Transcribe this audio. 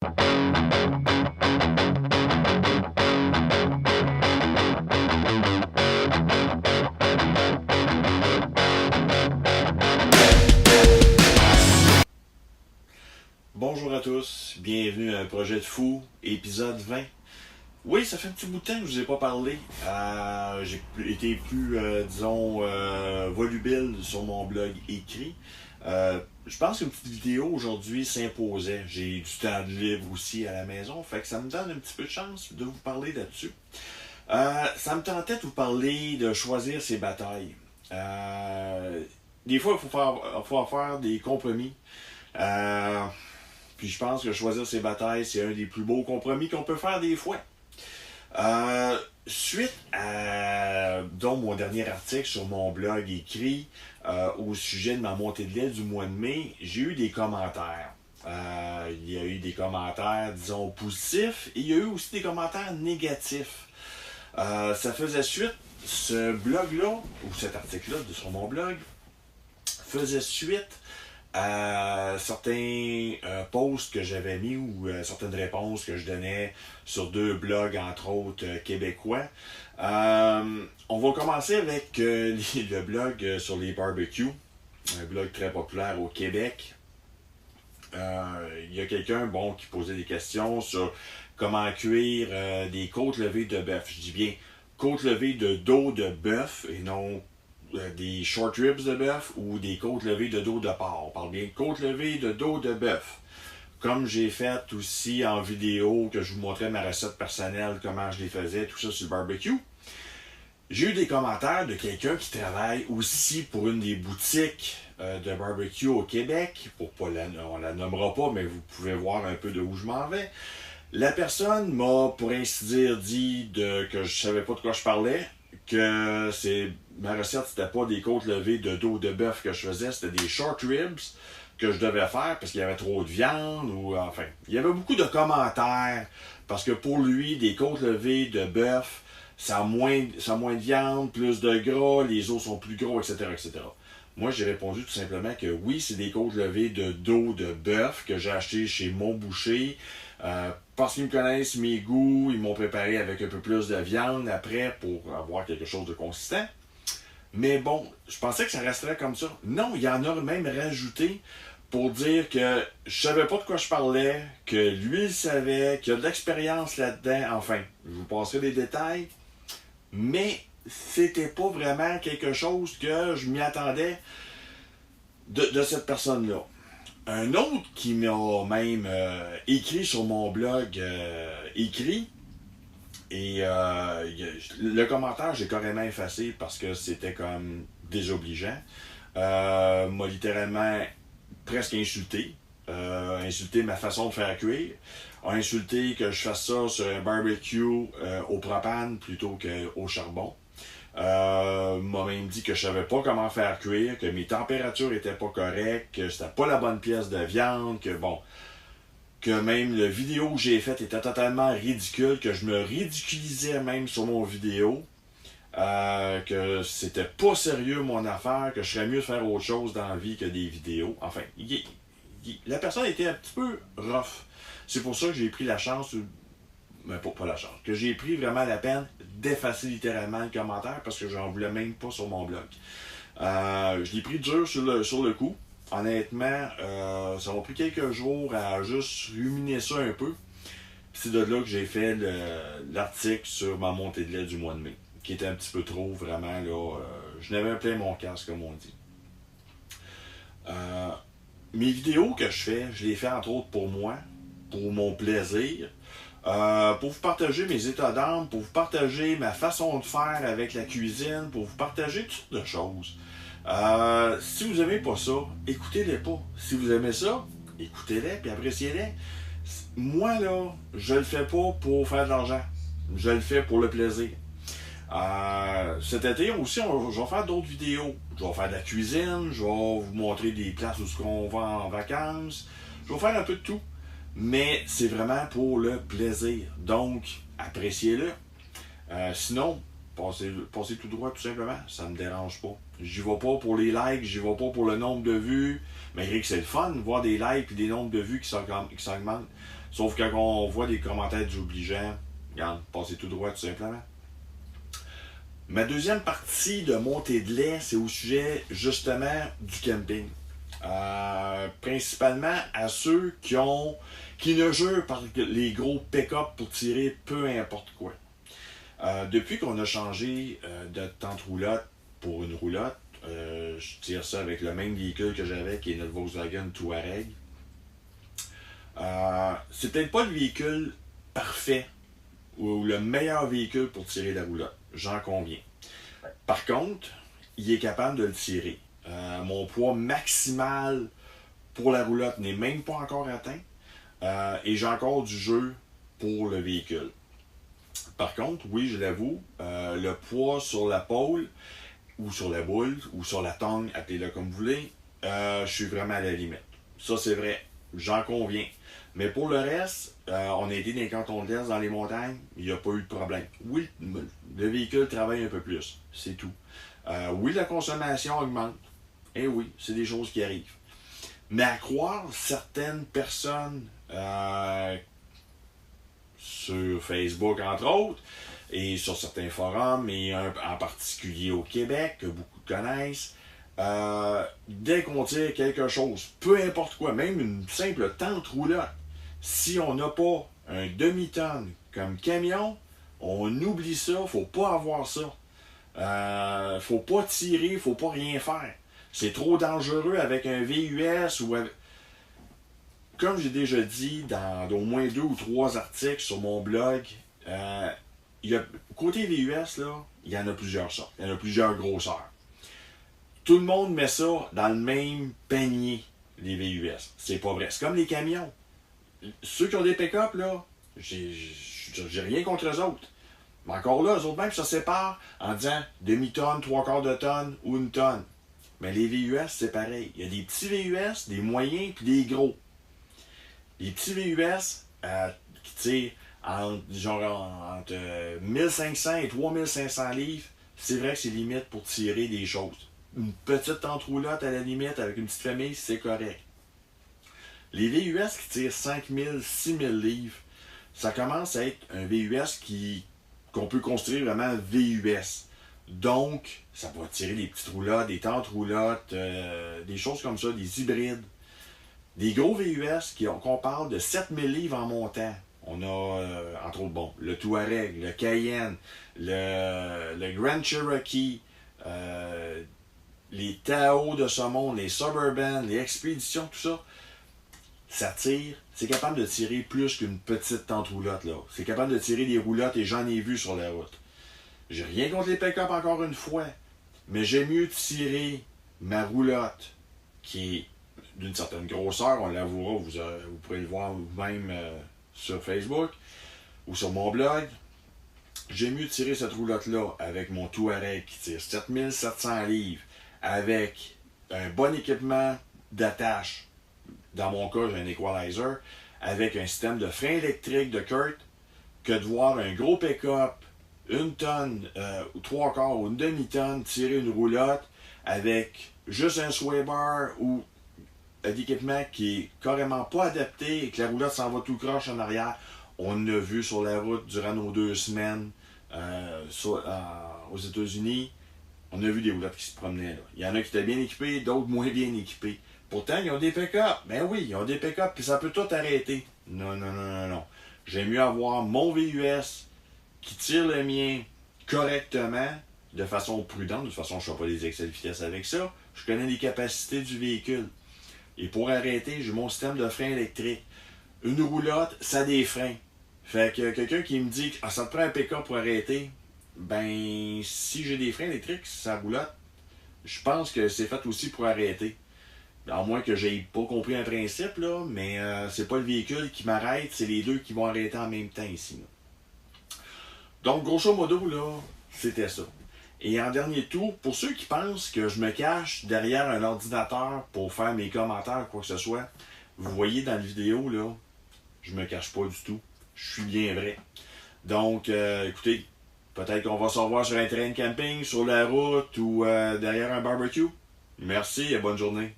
Bonjour à tous, bienvenue à un projet de fou, épisode 20. Oui, ça fait un petit bout de temps que je vous ai pas parlé. J'ai été plus, disons, volubile sur mon blog écrit. Je pense qu'une petite vidéo aujourd'hui s'imposait. J'ai du temps de libre aussi à la maison, fait que ça me donne un petit peu de chance de vous parler là-dessus. Ça me tentait de vous parler de choisir ses batailles. Des fois, faut faire des compromis. Puis je pense que choisir ses batailles, c'est un des plus beaux compromis qu'on peut faire des fois. Suite à donc mon dernier article sur mon blog écrit au sujet de ma montée de lait du mois de mai, j'ai eu des commentaires. Il y a eu des commentaires, disons, positifs et il y a eu aussi des commentaires négatifs. Ça faisait suite, ce blog-là, ou cet article-là sur mon blog, faisait suite à certains posts que j'avais mis ou certaines réponses que je donnais sur deux blogs, entre autres québécois. On va commencer avec le blog sur les barbecues, un blog très populaire au Québec. Il y a quelqu'un qui posait des questions sur comment cuire des côtes levées de bœuf. Je dis bien côtes levées de dos de bœuf et non des short ribs de bœuf ou des côtes levées de dos de porc. On parle bien de côtes levées de dos de bœuf. Comme j'ai fait aussi en vidéo, que je vous montrais ma recette personnelle, comment je les faisais, tout ça sur le barbecue. J'ai eu des commentaires de quelqu'un qui travaille aussi pour une des boutiques de barbecue au Québec. On la nommera pas, mais vous pouvez voir un peu de où je m'en vais. La personne m'a, pour ainsi dire, dit que je savais pas de quoi je parlais, que ma recette, c'était pas des côtes levées de dos de bœuf que je faisais, c'était des short ribs que je devais faire parce qu'il y avait trop de viande ou enfin. Il y avait beaucoup de commentaires parce que pour lui, des côtes levées de bœuf, ça a moins de viande, plus de gras, les os sont plus gros, etc., etc. Moi, j'ai répondu tout simplement que oui, c'est des côtes levées de dos de bœuf que j'ai acheté chez mon boucher. Parce qu'ils me connaissent mes goûts, ils m'ont préparé avec un peu plus de viande après pour avoir quelque chose de consistant. Mais bon, je pensais que ça resterait comme ça. Non, il y en a même rajouté pour dire que je savais pas de quoi je parlais, que lui il savait, qu'il y a de l'expérience là-dedans. Enfin, je vous passerai des détails. Mais c'était pas vraiment quelque chose que je m'y attendais de cette personne-là. Un autre qui m'a même écrit sur mon blog écrit, et le commentaire j'ai carrément effacé parce que c'était comme désobligeant. M'a littéralement presque insulté. Insulté ma façon de faire cuire. A insulté que je fasse ça sur un barbecue au propane plutôt qu'au charbon. M'a même dit que je savais pas comment faire cuire, que mes températures étaient pas correctes, que c'était pas la bonne pièce de viande, que même le vidéo que j'ai faite était totalement ridicule, que je me ridiculisais même sur mon vidéo, que c'était pas sérieux mon affaire, que je serais mieux de faire autre chose dans la vie que des vidéos. Enfin, la personne était un petit peu rough. C'est pour ça que j'ai pris la chance, mais pas la chance, que j'ai pris vraiment la peine d'effacer littéralement le commentaire parce que j'en voulais même pas sur mon blog. Je l'ai pris dur sur le coup. Honnêtement, ça m'a pris quelques jours à juste ruminer ça un peu. C'est de là que j'ai fait l'article sur ma montée de lait du mois de mai, qui était un petit peu trop, vraiment, là, je n'avais plein mon casque, comme on dit. Mes vidéos que je fais, je les fais entre autres pour moi, pour mon plaisir, pour vous partager mes états d'âme, pour vous partager ma façon de faire avec la cuisine, pour vous partager toutes sortes de choses. Si vous n'aimez pas ça, écoutez-les pas. Si vous aimez ça, écoutez-les puis appréciez-les. Moi, là, je le fais pas pour faire de l'argent. Je le fais pour le plaisir. Cet été aussi, je vais faire d'autres vidéos. Je vais faire de la cuisine, je vais vous montrer des places où on va en vacances. Je vais faire un peu de tout. Mais c'est vraiment pour le plaisir. Donc, appréciez-le. Sinon, passez tout droit, tout simplement. Ça me dérange pas. J'y vais pas pour les likes, j'y vais pas pour le nombre de vues. Malgré que c'est le fun, voir des likes et des nombres de vues qui s'augmentent. Sauf que quand on voit des commentaires désobligeants, regarde, passez tout droit, tout simplement. Ma deuxième partie de montée de lait, c'est au sujet, justement, du camping. Principalement à ceux qui ne jurent par les gros pick-up pour tirer peu importe quoi. Depuis qu'on a changé de tente roulotte pour une roulotte, je tire ça avec le même véhicule que j'avais, qui est notre Volkswagen Touareg. C'est peut-être pas le véhicule parfait ou le meilleur véhicule pour tirer la roulotte, j'en conviens. Par contre, il est capable de le tirer. Mon poids maximal pour la roulotte n'est même pas encore atteint et j'ai encore du jeu pour le véhicule. Par contre, oui, je l'avoue, le poids sur la pôle ou sur la boule ou sur la tongue, appelez-le comme vous voulez, je suis vraiment à la limite. Ça, c'est vrai, j'en conviens. Mais pour le reste, on a été dans les cantons de l'Est, dans les montagnes, il n'y a pas eu de problème. Oui, le véhicule travaille un peu plus, c'est tout. Oui, la consommation augmente. Et oui, c'est des choses qui arrivent. Mais à croire certaines personnes sur Facebook, entre autres, et sur certains forums, et en particulier au Québec, que beaucoup connaissent, dès qu'on tire quelque chose, peu importe quoi, même une simple tente roulotte, si on n'a pas un demi-tonne comme camion, on oublie ça, faut pas avoir ça. Faut pas tirer, faut pas rien faire. C'est trop dangereux avec un VUS ou avec... Comme j'ai déjà dit dans au moins 2 ou 3 articles sur mon blog, côté VUS, là, il y en a plusieurs sortes, il y en a plusieurs grosseurs. Tout le monde met ça dans le même panier, les VUS. C'est pas vrai. C'est comme les camions. Ceux qui ont des pick-up, là, j'ai rien contre eux autres. Mais encore là, eux autres même se séparent en disant demi-tonne, 3/4 de tonne ou une tonne. Mais les VUS, c'est pareil. Il y a des petits VUS, des moyens puis des gros. Les petits VUS qui tirent entre 1500 et 3500 livres, c'est vrai que c'est limite pour tirer des choses. Une petite tente roulotte à la limite avec une petite famille, c'est correct. Les VUS qui tirent 5000, 6000 livres, ça commence à être un VUS qu'on peut construire vraiment VUS. Donc, ça va tirer des petites roulottes, des tentes roulottes, des choses comme ça, des hybrides. Des gros VUS qu'on parle de 7000 livres en montant. On a, entre autres, bon, le Touareg, le Cayenne, le Grand Cherokee, les Tahoe de ce monde, les Suburban, les Expéditions, tout ça. Ça tire, c'est capable de tirer plus qu'une petite tente roulotte, là. C'est capable de tirer des roulottes et j'en ai vu sur la route. J'ai rien contre les pick-up encore une fois, mais j'aime mieux tirer ma roulotte qui est d'une certaine grosseur, on l'avouera, vous pourrez le voir vous-même sur Facebook ou sur mon blog. J'aime mieux tirer cette roulotte-là avec mon Touareg qui tire 7700 livres, avec un bon équipement d'attache. Dans mon cas, j'ai un equalizer, avec un système de frein électrique de Kurt, que de voir un gros pick-up, une tonne, ou 3/4 ou une demi-tonne, tirer une roulotte avec juste un sway bar ou un équipement qui est carrément pas adapté et que la roulotte s'en va tout croche en arrière. On a vu sur la route durant nos 2 semaines aux États-Unis, on a vu des roulottes qui se promenaient là. Il y en a qui étaient bien équipés, d'autres moins bien équipés. Pourtant, ils ont des pick-up. Ben oui, ils ont des pick-up, puis ça peut tout arrêter. Non. J'aime mieux avoir mon VUS qui tire le mien correctement, de façon prudente. De toute façon, je ne fais pas des excès de vitesse avec ça. Je connais les capacités du véhicule. Et pour arrêter, j'ai mon système de frein électrique. Une roulotte, ça a des freins. Fait que quelqu'un qui me dit ça te prend un pick-up pour arrêter, ben si j'ai des freins électriques, ça roulotte, je pense que c'est fait aussi pour arrêter. À moins que j'aie pas compris un principe, là, mais c'est pas le véhicule qui m'arrête, c'est les deux qui vont arrêter en même temps ici. Là. Donc, grosso modo, là, c'était ça. Et en dernier tour, pour ceux qui pensent que je me cache derrière un ordinateur pour faire mes commentaires ou quoi que ce soit, vous voyez dans la vidéo, là, je me cache pas du tout. Je suis bien vrai. Donc, écoutez, Peut-être qu'on va se revoir sur un train de camping, sur la route ou derrière un barbecue. Merci et bonne journée.